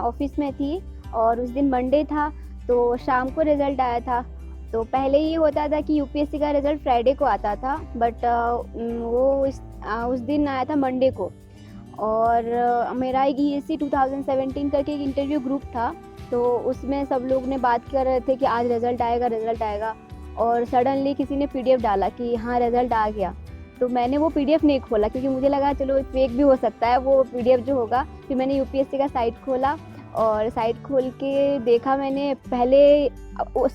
Office में थी और उस दिन मंडे था, तो शाम को रिज़ल्ट आया था। तो पहले ये होता था कि यूपीएससी का रिज़ल्ट फ्राइडे को आता था, बट वो उस दिन आया था मंडे को। और मेरा एक ईएससी 2017 करके एक इंटरव्यू ग्रुप था, तो उसमें सब लोग ने बात कर रहे थे कि आज रिज़ल्ट आएगा। और सडनली किसी ने पीडीएफ डाला कि हाँ रिज़ल्ट आ गया। तो मैंने वो पीडीएफ नहीं खोला क्योंकि मुझे लगा चलो फेक भी हो सकता है वो पीडीएफ जो होगा। फिर मैंने यूपीएससी का साइट खोला और साइट खोल के देखा। मैंने पहले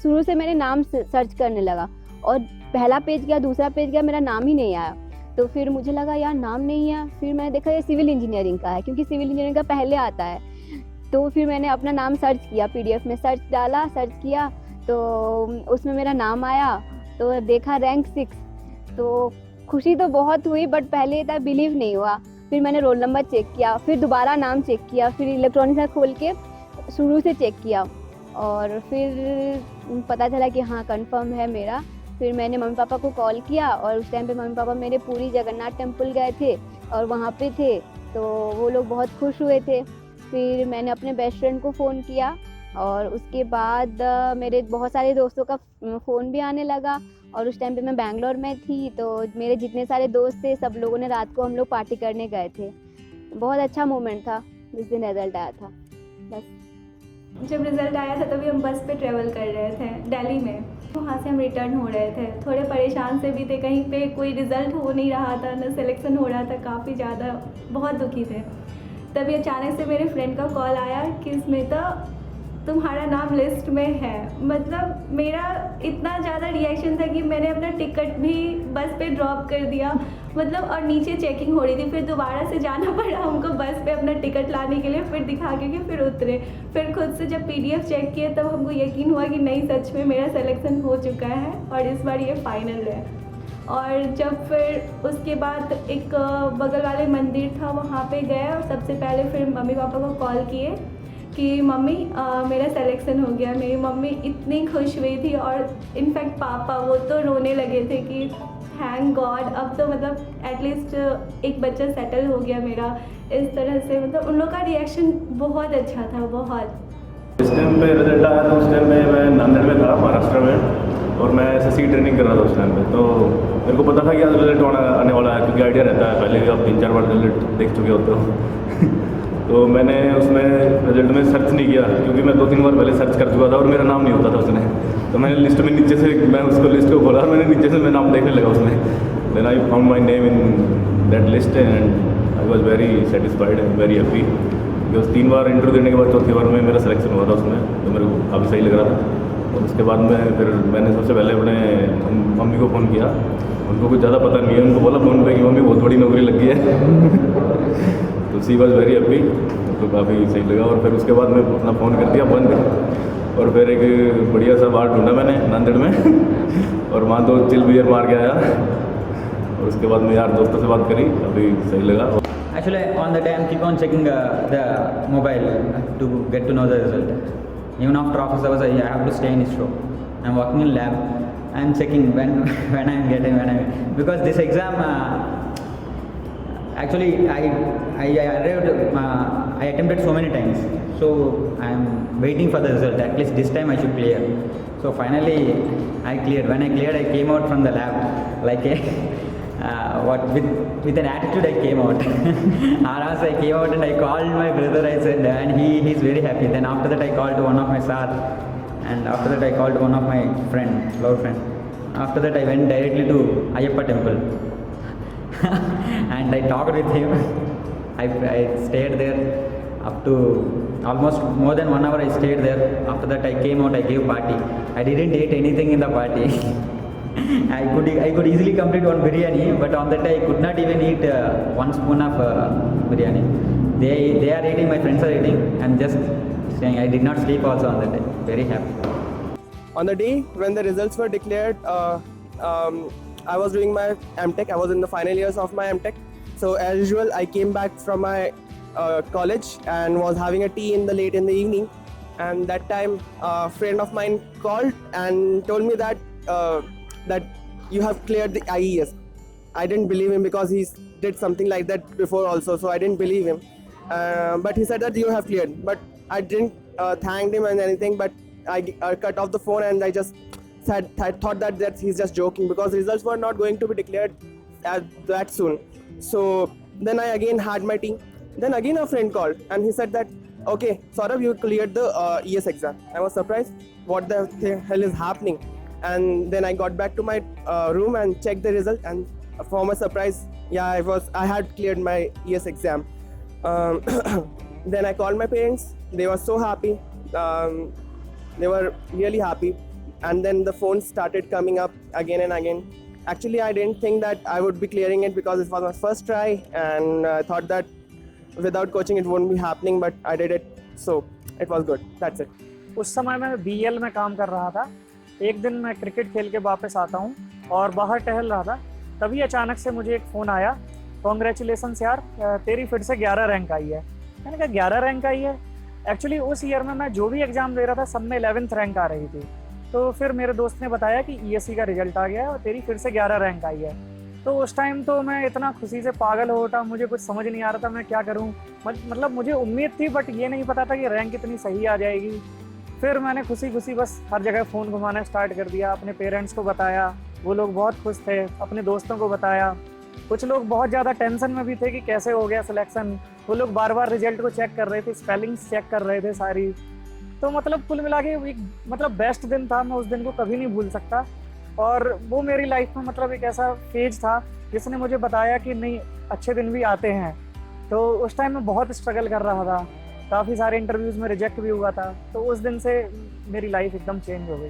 शुरू से मैंने नाम सर्च करने लगा और पहला पेज गया, दूसरा पेज गया, मेरा नाम ही नहीं आया। तो फिर मुझे लगा यार नाम नहीं है। फिर मैंने देखा ये सिविल इंजीनियरिंग का है क्योंकि सिविल इंजीनियरिंग का पहले आता है। तो फिर मैंने अपना नाम सर्च किया, पीडीएफ में सर्च किया तो उसमें मेरा नाम आया। तो देखा रैंक 6, तो खुशी तो बहुत हुई, बट पहले इतना बिलीव नहीं हुआ। फिर मैंने रोल नंबर चेक किया, फिर दोबारा नाम चेक किया, फिर इलेक्ट्रॉनिक से खोल के शुरू से चेक किया और फिर पता चला कि हाँ कंफर्म है मेरा। फिर मैंने मम्मी पापा को कॉल किया और उस टाइम पे मम्मी पापा मेरे पूरी जगन्नाथ टेम्पल गए थे और वहाँ पे थे, तो वो लोग बहुत खुश हुए थे। फिर मैंने अपने बेस्ट फ्रेंड को फ़ोन किया और उसके बाद मेरे बहुत सारे दोस्तों का फ़ोन भी आने लगा। और उस टाइम पे मैं बैंगलोर में थी, तो मेरे जितने सारे दोस्त थे सब लोगों ने रात को हम लोग पार्टी करने गए थे। बहुत अच्छा मोमेंट था जिस दिन रिज़ल्ट आया था। बस जब रिज़ल्ट आया था तभी हम बस पे ट्रैवल कर रहे थे दिल्ली में। वहाँ से हम रिटर्न हो रहे थे, थोड़े परेशान से भी थे, कहीं पे कोई रिज़ल्ट हो नहीं रहा था, न सिलेक्शन हो रहा था, काफ़ी ज़्यादा बहुत दुखी थे। तभी अचानक से मेरे फ्रेंड का कॉल आया कि स्मिता तुम्हारा नाम लिस्ट में है। मतलब मेरा इतना ज़्यादा रिएक्शन था कि मैंने अपना टिकट भी बस पे ड्रॉप कर दिया, मतलब और नीचे चेकिंग हो रही थी। फिर दोबारा से जाना पड़ा हमको बस पे अपना टिकट लाने के लिए, फिर दिखा के फिर उतरे। फिर खुद से जब पीडीएफ चेक किए तब हमको यकीन हुआ कि नहीं सच में मेरा सिलेक्शन हो चुका है और इस बार ये फाइनल है। और जब फिर उसके बाद एक बगल वाले मंदिर था वहाँ पे गए और सबसे पहले फिर मम्मी पापा को कॉल किए कि मम्मी मेरा सिलेक्शन हो गया। मेरी मम्मी इतनी खुश हुई थी और इनफैक्ट पापा वो तो रोने लगे थे कि थैंक गॉड, अब तो मतलब एटलीस्ट एक बच्चा सेटल हो गया मेरा। इस तरह से मतलब उन लोग का रिएक्शन बहुत अच्छा था, बहुत। इस टाइम पे रिजल्ट आया था, उस टाइम पे मैं नांदेड़ में था महाराष्ट्र में और मैं एसएससी ट्रेनिंग कर रहा था उस टाइम पे। तो मेरे को पता था कि आज रिजल्ट आने वाला है क्योंकि आइडिया रहता है, पहले भी आप 3-4 बार रिजल्ट देख चुके होते हो। तो मैंने उसमें रिजल्ट में सर्च नहीं किया क्योंकि मैं 2-3 बार पहले सर्च कर चुका था और मेरा नाम नहीं होता था उसमें। तो मैंने लिस्ट में नीचे से मैं उसको लिस्ट को खोला, मैंने नीचे से मैं नाम देखने लगा उसमें। Then I found my name in that list and I was very satisfied and very happy. Because 3 बार इंटरव्यू देने के बाद चौथी बार में मेरा सिलेक्शन हुआ था उसमें, तो मेरे को काफ़ी सही लग रहा था। और उसके बाद में फिर मैंने सबसे पहले अपने मम्मी को फ़ोन किया। उनको कुछ ज़्यादा पता नहीं है, उनको बोला फ़ोन पे कि मम्मी बहुत बड़ी नौकरी लग गई है। तो सी वॉज वेरी हैप्पी, तो काफ़ी सही लगा। और फिर उसके बाद मैं अपना फ़ोन कर दिया बंद और फिर एक बढ़िया सा बार ढूंढा मैंने नांदेड़ में और वहाँ तो चिल बियर मार के आया। और उसके बाद मैं यार दोस्तों से बात करी, अभी सही लगा। Actually, on the day I'm keep on checking the mobile to get to know the result. Even after office hours, I have to stay in ISRO. I'm working in lab. I'm checking when I'm getting because this exam actually I arrived I attempted so many times, so I'm waiting for the result. At least this time I should clear. So finally I cleared. When I cleared, I came out from the lab like a with an attitude I came out. Aras I came out and I called my brother, I said, and he's very happy. Then after that I called to one of my sir, and after that I called one of my friend, close friend. After that I went directly to Ayyappa temple and I talked with him. I stayed there up to almost more than 1 hour. I stayed there. After that I came out, I gave party. I didn't eat anything in the party. I could easily complete one biryani, but on that day I could not even eat 1 spoon of biryani. They are eating, my friends are eating, and just saying I did not sleep also on that day. Very happy. On the day when the results were declared, I was doing my MTech. I was in the final years of my MTech. So as usual, I came back from my college and was having a tea late in the evening. And that time, a friend of mine called and told me that you have cleared the IES. I didn't believe him because he did something like that before also, so I didn't believe him. But he said that you have cleared. But I didn't thank him and anything, but I cut off the phone and I just I thought that he's just joking because results were not going to be declared that soon. So then I again had my tea. Then again a friend called and he said that, okay, Saurabh, you cleared the ES exam. I was surprised. What the hell is happening? And then I got back to my room and checked the result, and for my surprise, yeah, I had cleared my ES exam. Then I called my parents. They were so happy. They were really happy. And then the phone started coming up again and again. Actually, I didn't think that I would be clearing it because it was my first try, and I thought that without coaching it won't be happening, but I did it, so it was good. That's it. उस समय मैं BL में काम कर रहा था। एक दिन मैं क्रिकेट खेल के वापस आता हूँ और बाहर टहल रहा था, तभी अचानक से मुझे एक फ़ोन आया, कॉन्ग्रेचुलेसन्स यार, तेरी फिर से 11 रैंक आई है। मैंने कहा 11 रैंक आई है? एक्चुअली उस ईयर में मैं जो भी एग्ज़ाम दे रहा था सब में 11th रैंक आ रही थी। तो फिर मेरे दोस्त ने बताया कि ESE का रिजल्ट आ गया है और तेरी फिर से 11 रैंक आई है। तो उस टाइम तो मैं इतना खुशी से पागल हो उठा, मुझे कुछ समझ नहीं आ रहा था मैं क्या करूं। मतलब मुझे उम्मीद थी, बट ये नहीं पता था कि रैंक इतनी सही आ जाएगी। फिर मैंने खुशी खुशी बस हर जगह फ़ोन घुमाना स्टार्ट कर दिया, अपने पेरेंट्स को बताया, वो लोग बहुत खुश थे, अपने दोस्तों को बताया। कुछ लोग बहुत ज़्यादा टेंशन में भी थे कि कैसे हो गया सिलेक्शन, वो लोग बार बार रिजल्ट को चेक कर रहे थे, स्पेलिंग्स चेक कर रहे थे सारी। तो मतलब कुल मिला के एक बेस्ट दिन था, मैं उस दिन को कभी नहीं भूल सकता। और वो मेरी लाइफ में मतलब एक ऐसा फेज था जिसने मुझे बताया कि नहीं, अच्छे दिन भी आते हैं। तो उस टाइम मैं बहुत स्ट्रगल कर रहा था, काफ़ी सारे इंटरव्यूज़ में रिजेक्ट भी हुआ था। तो उस दिन से मेरी लाइफ एकदम चेंज हो गई।